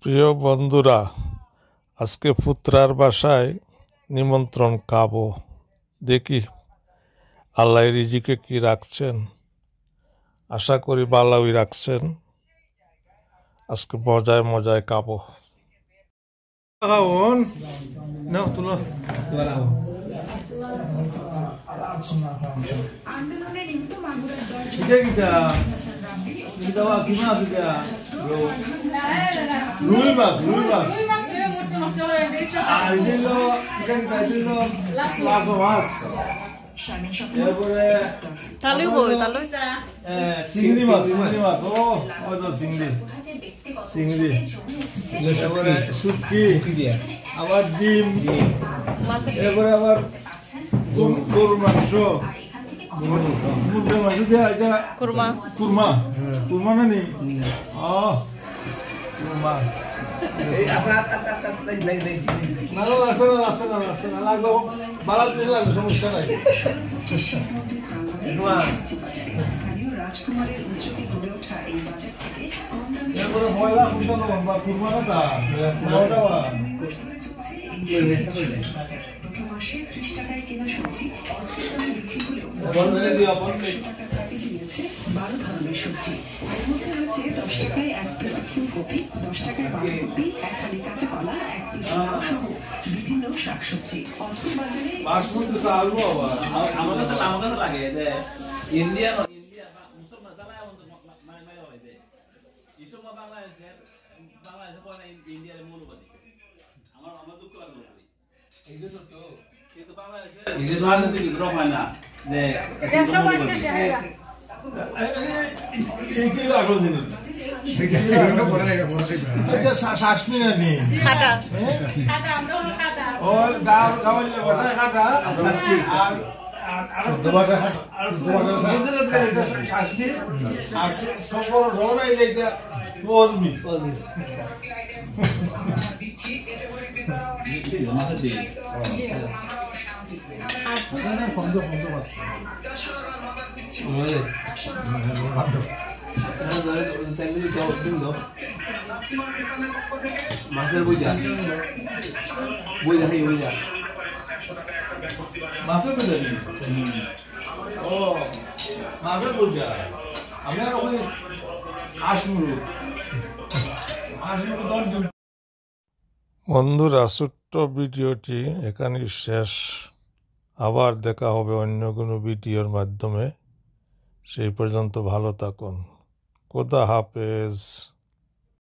প্রিয় বন্ধুরা, আজকে পুত্রার বাসায় নিমন্ত্রণ খাবো। দেখি আল্লাহ রিজিকে কি রাখছেন, আশা করি ভালোই রাখছেন। আজকে মজায় মজায় খাবো। রুই মাছ এরপরে চিংড়ি মাছ ও হয়তো চিংড়ি এরপরে শুটকি, আবার ডিম, এরপরে আবার গরুর মাংস, মুরগির মাংস দিয়া এটা কুরমা কুরমা না নি কুরমা লাগলো বাড়াল লাগলো, সমস্যা নাই। এরপরে ময়লা উঠানো বা কুরমা না বারো ধরনের সবজি, এর মধ্যে রয়েছে 10 টাকায় 1 পিস ফুলকপি, 10 টাকায় বাঁধাকপি, 1 হালি কাঁচা কলা, 1 পিস লাউ সহ বিভিন্ন শাকসবজি। অস্ত্র বাজারে আমার কাছে লাগে যে ইন্ডিয়া মুসলমান জ্বালায় হয় যে এইসব বাংলাদেশের ইন্ডিয়ার মৌলবাদী আমার দুঃখ লাগলো। এই যে সত্য, কিন্তু বাংলাদেশের রাজনীতি গ্রহ হয় না যে মাছের বইটা খাই বইটা মাছের বইটা ও মাছের বইটা আমি আর ওই বন্ধুরা, ছোট্ট ভিডিওটি এখানেই শেষ। আবার দেখা হবে অন্য কোনো ভিডিওর মাধ্যমে। সেই পর্যন্ত ভালো থাকুন। খোদা হাফেজ।